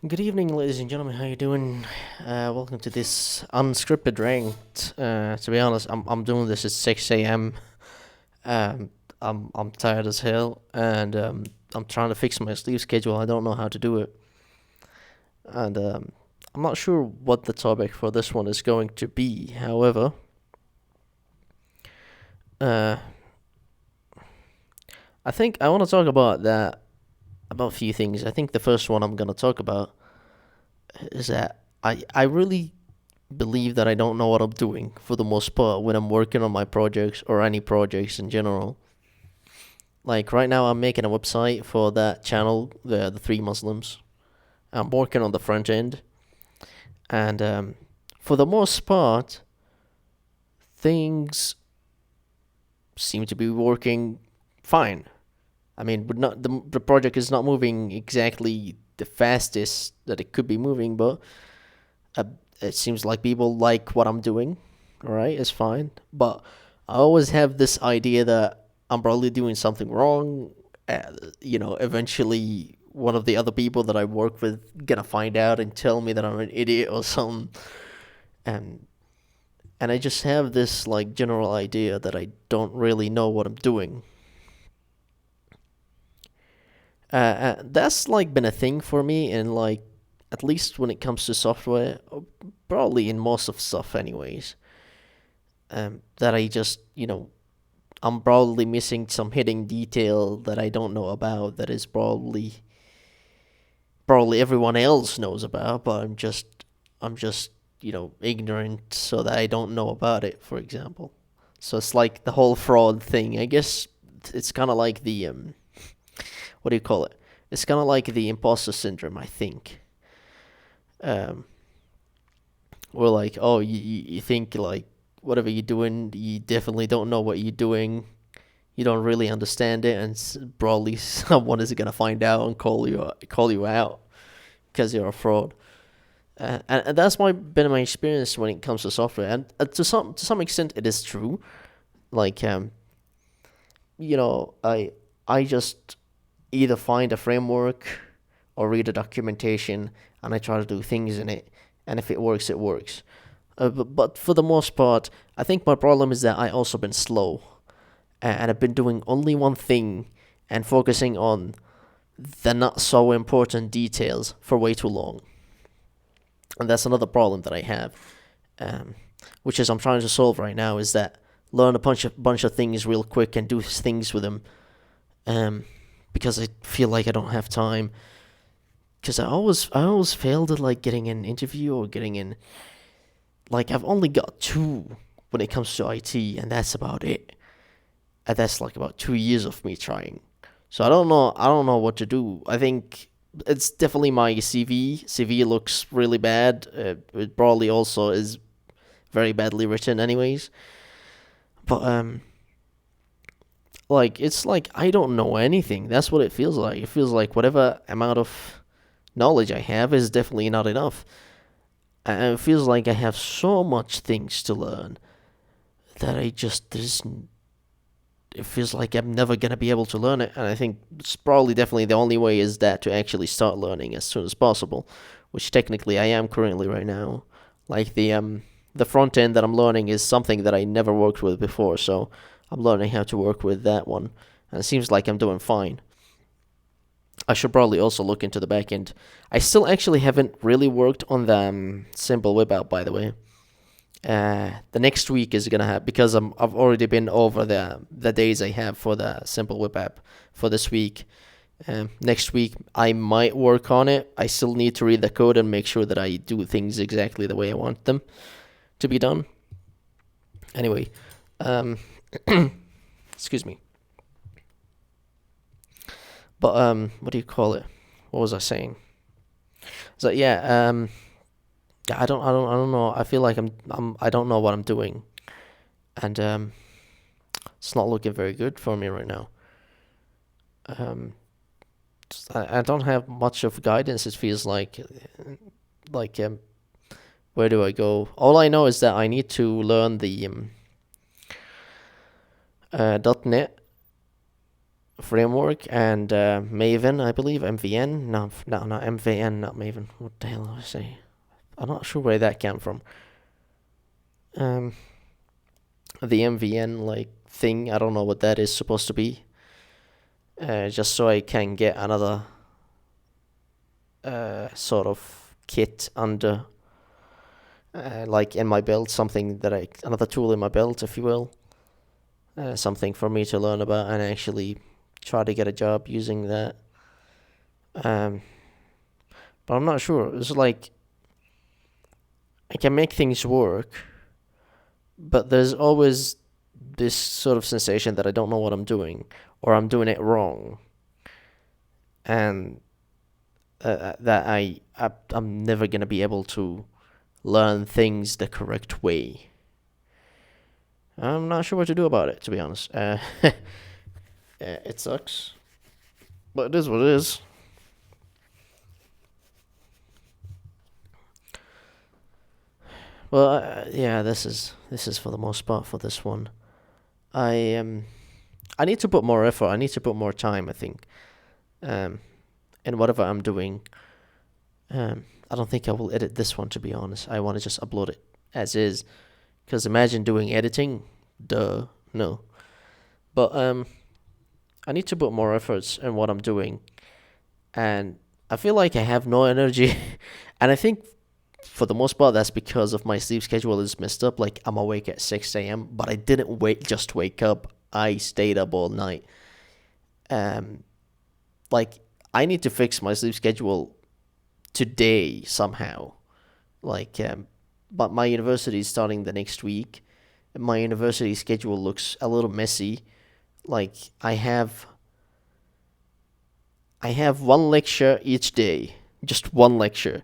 Good evening, ladies and gentlemen. How you doing? Welcome to this unscripted rant. To be honest, I'm doing this at 6 a.m. Um, I'm tired as hell, and I'm trying to fix my sleep schedule. I don't know how to do it, and I'm not sure what the topic for this one is going to be. However, uh, I think I want to talk about a few things. I think the first one I'm gonna talk about is that I really believe that I don't know what I'm doing for the most part when I'm working on my projects or any projects in general. Like right now, I'm making a website for that channel, the Three Muslims. I'm working on the front end, and for the most part, things seem to be working fine. I mean, but not the project is not moving exactly the fastest that it could be moving, but uh, it seems like people like what I'm doing. All right, it's fine. But I always have this idea that I'm probably doing something wrong. Eventually one of the other people that I work with gonna find out and tell me that I'm an idiot or something. And and I just have this like general idea that I don't really know what I'm doing. That's like been a thing for me, and like at least when it comes to software, probably in most of stuff, anyways. That I just I'm probably missing some hidden detail that I don't know about that is probably everyone else knows about, but I'm just ignorant so that I don't know about it, for example. So it's like the whole fraud thing. I guess it's kind of like the what do you call it? It's kind of like the imposter syndrome, I think. Um, or like, oh, you think like whatever you're doing, you definitely don't know what you're doing. You don't really understand it, and probably someone is gonna find out and call you out because you're a fraud. And that's been my experience when it comes to software, and to some extent, it is true. Like I just either find a framework or read a documentation, and I try to do things in it, and if it works, it works. But for the most part, I think my problem is that I also been slow, and I've been doing only one thing and focusing on the not so important details for way too long. And that's another problem that I have, um, which is I'm trying to solve right now. Is that learn a bunch of things real quick and do things with them, um, because I feel like I don't have time. Because I always failed at like getting an interview or getting in. Like I've only got two when it comes to IT, and that's about it. And that's like about 2 years of me trying. So I don't know. I don't know what to do. I think it's definitely my CV. CV looks really bad. It probably also is very badly written, anyways. But like it's like I don't know anything. That's what it feels like. It feels like whatever amount of knowledge I have is definitely not enough. And it feels like I have so much things to learn that I just there's it feels like I'm never gonna be able to learn it, and I think it's probably definitely the only way is that to actually start learning as soon as possible, which technically I am currently right now. Like the front end that I'm learning is something that I never worked with before, so I'm learning how to work with that one, and it seems like I'm doing fine. I should probably also look into the back end. I still actually haven't really worked on the simple web app, by the way. The next week is gonna have because I've already been over the days I have for the simple web app for this week. Next week I might work on it. I still need to read the code and make sure that I do things exactly the way I want them to be done. Anyway, um, excuse me. But what do you call it? What was I saying? So yeah, yeah, I don't know. I feel like I don't know what I'm doing, and it's not looking very good for me right now. Um, I don't have much of guidance. It feels like where do I go? All I know is that I need to learn the .NET framework and Maven, I believe. MVN? No, no, not MVN, not Maven. What the hell did I say? I'm not sure where that came from. Um, the MVN like thing, I don't know what that is supposed to be. Just so I can get another sort of kit under, like in my build, something that another tool in my build, if you will. Something for me to learn about and actually try to get a job using that. Um, but I'm not sure. It's like I can make things work, but there's always this sort of sensation that I don't know what I'm doing or I'm doing it wrong, and that I'm never gonna be able to learn things the correct way. I'm not sure what to do about it, to be honest. It sucks, but it is what it is. Well, yeah, this is for the most part for this one. I need to put more effort. I need to put more time. I think, um, in whatever I'm doing. I don't think I will edit this one, to be honest. I want to just upload it as is. Because imagine doing editing. Duh. No. But I need to put more efforts in what I'm doing. And I feel like I have no energy. And I think for the most part that's because of my sleep schedule is messed up. Like I'm awake at 6 a.m., but I didn't wake up. I stayed up all night. Um like I need to fix my sleep schedule today somehow. Like but my university is starting the next week. My university schedule looks a little messy. Like I have one lecture each day, just one lecture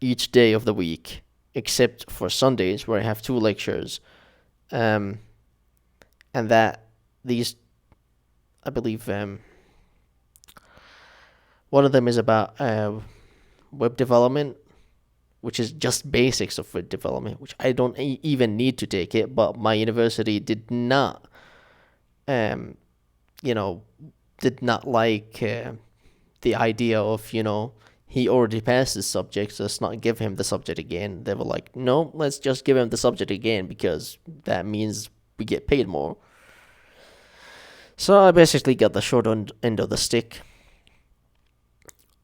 each day of the week, except for Sundays where I have two lectures. Um, and that these, I believe, one of them is about web development, which is just basics of web development, which I don't even need to take it, but my university did not, um, you know, did not like the idea of, he already passed this subject, so let's not give him the subject again. They were like, no, let's just give him the subject again because that means we get paid more. So I basically got the short end of the stick.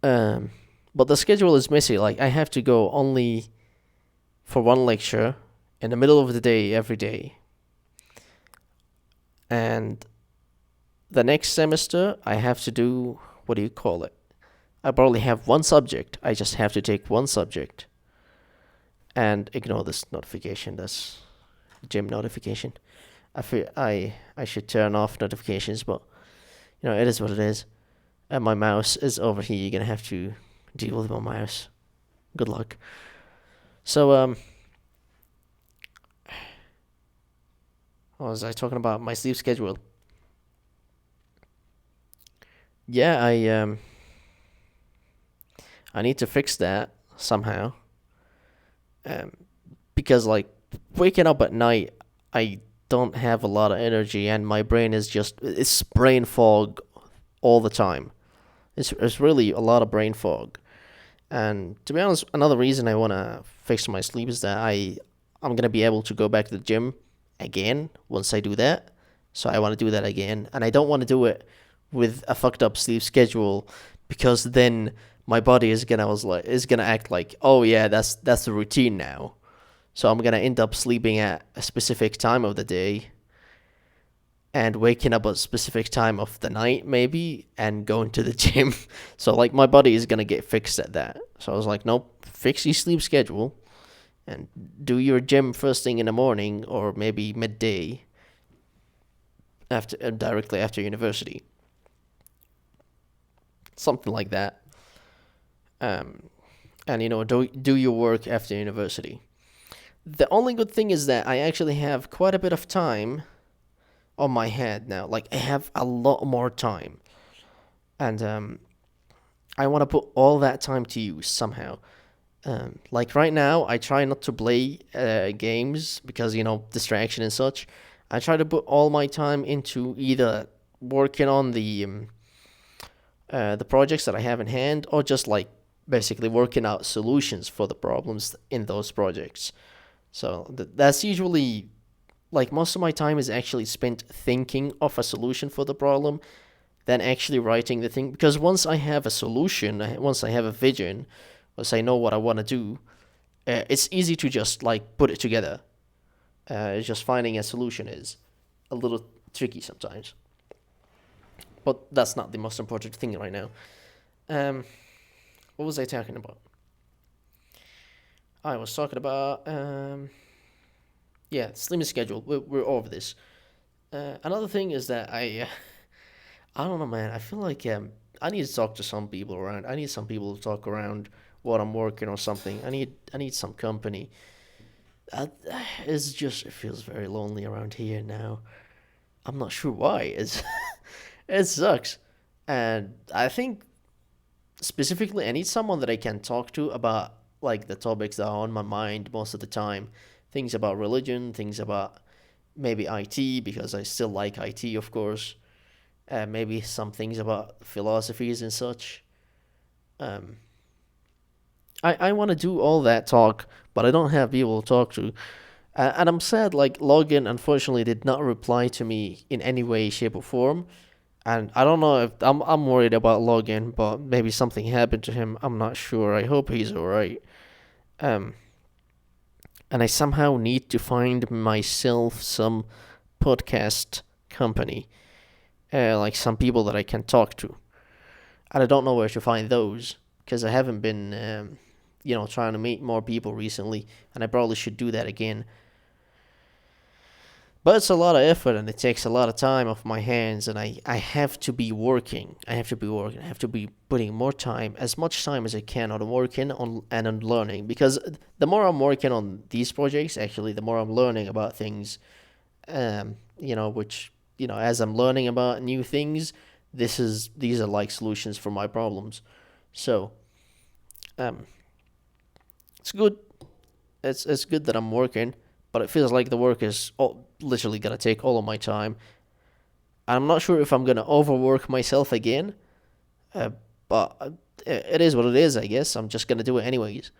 But the schedule is messy. Like I have to go only for one lecture in the middle of the day every day. And the next semester I have to do, what do you call it? I probably have one subject. I just have to take one subject. And ignore this notification. That's gym notification. I feel I should turn off notifications, but it is what it is. And my mouse is over here. You're gonna have to deal with my mouse. Good luck. So what was I talking about? My sleep schedule. Yeah, I need to fix that somehow. Um, because like waking up at night, I don't have a lot of energy, and my brain is it's brain fog all the time. It's really a lot of brain fog. And to be honest, another reason I want to fix my sleep is that I'm gonna be able to go back to the gym again once I do that. So I want to do that again, and I don't want to do it with a fucked up sleep schedule because then my body is gonna act like, oh yeah, that's the routine now. So I'm gonna end up sleeping at a specific time of the day and waking up at a specific time of the night maybe and going to the gym. So like my body is gonna get fixed at that. So I was like, nope, fix your sleep schedule and do your gym first thing in the morning or maybe midday after directly after university. Something like that. And do your work after university. The only good thing is that I actually have quite a bit of time on my head now. Like I have a lot more time, and I want to put all that time to use somehow. Like right now, I try not to play games because distraction and such. I try to put all my time into either working on the projects that I have in hand, or just like basically working out solutions for the problems in those projects. So that's usually like most of my time is actually spent thinking of a solution for the problem than actually writing the thing. Because once I have a solution, once I have a vision, once I know what I want to do, it's easy to just like put it together. It's just finding a solution is a little tricky sometimes. But that's not the most important thing right now. Um, what was I talking about? I was talking about yeah, slimming schedule. We're over this. Another thing is that I don't know, man. I feel like I need to talk to some people around. I need some people to talk around what I'm working or something. I need some company. Uh, it's just it feels very lonely around here now. I'm not sure why. It sucks, and I think specifically I need someone that I can talk to about like the topics that are on my mind most of the time. Things about religion, things about maybe IT because I still like IT, of course. Maybe some things about philosophies and such. Um, I want to do all that talk, but I don't have people to talk to. And I'm sad, like, Logan unfortunately did not reply to me in any way, shape, or form. And I don't know if I'm worried about Logan, but maybe something happened to him. I'm not sure. I hope he's alright. Um, and I somehow need to find myself some podcast company, like some people that I can talk to. And I don't know where to find those because I haven't been, trying to meet more people recently, and I probably should do that again. But it's a lot of effort and it takes a lot of time off my hands, and I have to be working. I have to be working. I have to be putting more time, as much time as I can, on working on and on learning. Because the more I'm working on these projects, actually, the more I'm learning about things. Which as I'm learning about new things, these are like solutions for my problems. So, um, it's good. It's good that I'm working, but it feels like the work is literally gonna take all of my time. I'm not sure if I'm gonna overwork myself again, uh, but it is what it is. I guess I'm just gonna do it anyways.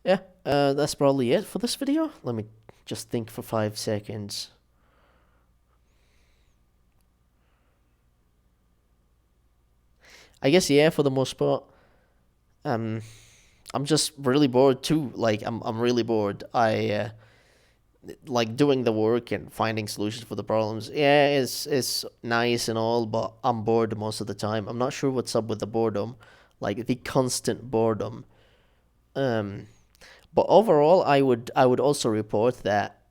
Yeah, that's probably it for this video. Let me just think for 5 seconds. I guess yeah, for the most part. Um, I'm just really bored too. Like I'm really bored. I like doing the work and finding solutions for the problems. Yeah, it's nice and all, but I'm bored most of the time. I'm not sure what's up with the boredom, like the constant boredom. Um, but overall, I would also report that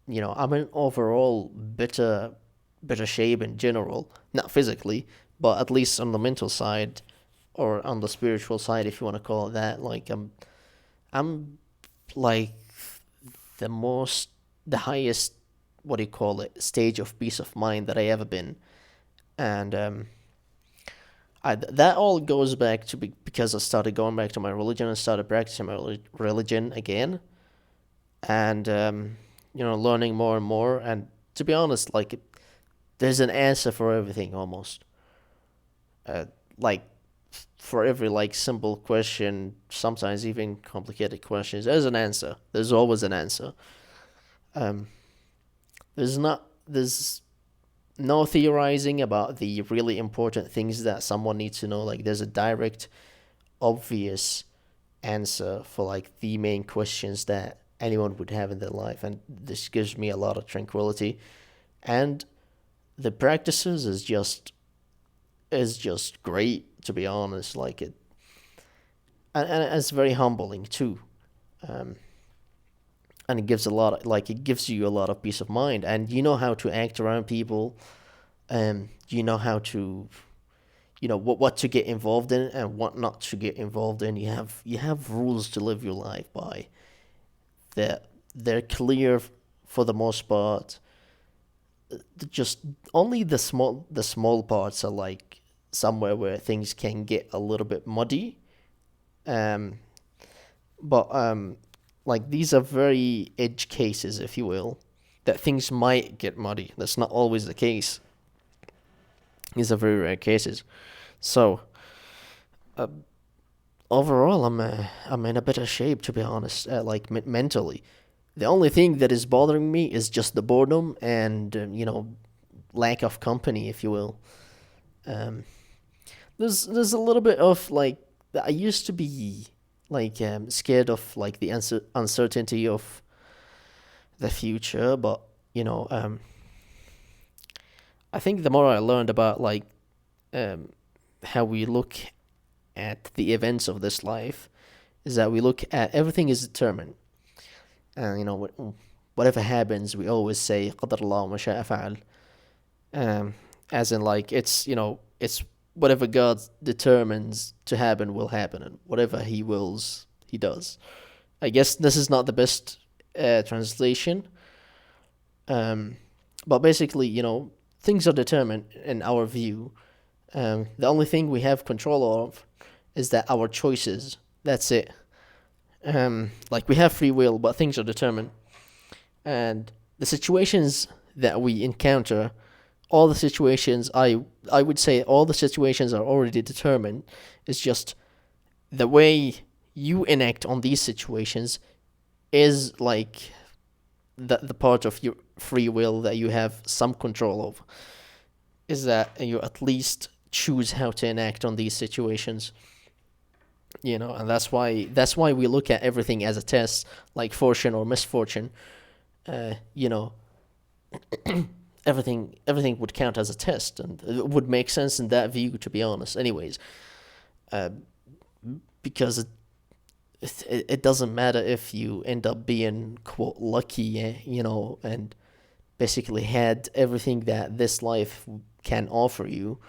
I'm in overall better shape in general, not physically, but at least on the mental side or on the spiritual side, if you want to call it that. Like I'm like the most, the highest, what do you call it, stage of peace of mind that I ever been, and that all goes back to because I started going back to my religion and started practicing my religion again, and learning more and more. And to be honest, like there's an answer for everything almost. Uh, like for every like simple question, sometimes even complicated questions, there's an answer. There's always an answer. Um, there's no theorizing about the really important things that someone needs to know. Like there's a direct, obvious answer for like the main questions that anyone would have in their life, and this gives me a lot of tranquility. And the practices is just great, to be honest. Like it, and it's very humbling too. Um, and it gives a lot of, like it gives you a lot of peace of mind, and you know how to act around people. You know how to, what to get involved in and what not to get involved in. You have rules to live your life by. They're clear for the most part. Just only the small parts are like somewhere where things can get a little bit muddy. Um, but like these are very edge cases, if you will. that things might get muddy. That's not always the case. These are very rare cases. So, uh, overall, I'm in a better shape, to be honest. Like mentally, the only thing that is bothering me is just the boredom and lack of company, if you will. Um, there's a little bit of like I used to be like scared of like the uncertainty of the future, but you know um, I think the more I learned about like um, how we look at the events of this life is that we look at everything is determined, and whatever happens, we always say قدر الله ما شاء فعل. Um, as in like it's whatever God determines to happen will happen, and whatever He wills, He does. I guess this is not the best translation, um, but basically, things are determined in our view. The only thing we have control of is that our choices. That's it. Like we have free will, but things are determined, and the situations that we encounter, all the situations, I would say all the situations are already determined. It's just the way you enact on these situations is like the part of your free will that you have some control of. Is that you at least choose how to enact on these situations. And that's why we look at everything as a test, like fortune or misfortune. Uh, you know, everything would count as a test, and it would make sense in that view, to be honest. Anyways, uh, because it doesn't matter if you end up being quote lucky, and basically had everything that this life can offer you,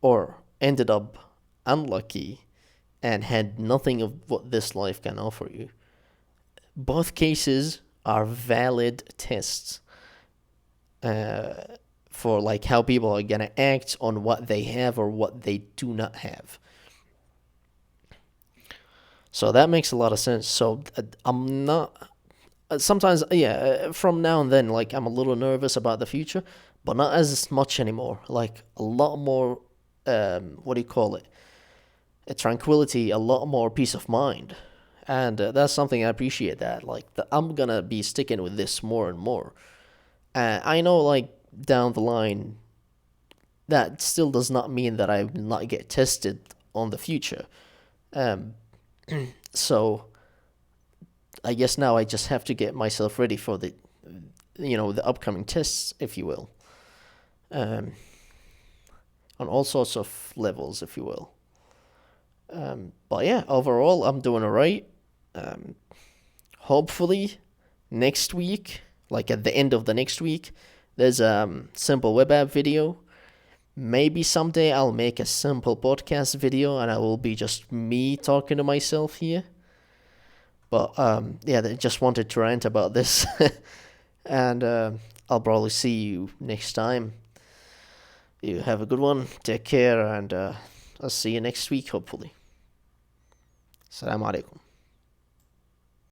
or ended up unlucky and had nothing of what this life can offer you. Both cases are valid tests for like how people are gonna act on what they have or what they do not have. So that makes a lot of sense. So I'm not. Sometimes, yeah, from now and then, like I'm a little nervous about the future, but not as much anymore. Like a lot more. What do you call it? A tranquility, a lot more peace of mind, and that's something I appreciate. That I'm gonna be sticking with this more and more. I know, like down the line, that still does not mean that I will not get tested on the future. Um, so I guess now I just have to get myself ready for the upcoming tests, if you will, um, on all sorts of levels, if you will. But yeah, overall, I'm doing alright. Um, Hopefully, next week, like at the end of the next week, there's a simple web app video. Maybe someday I'll make a simple podcast video, and I will be just me talking to myself here. But yeah, I just wanted to rant about this, and I'll probably see you next time. You have a good one. Take care, and I'll see you next week, hopefully. Assalamu alaikum.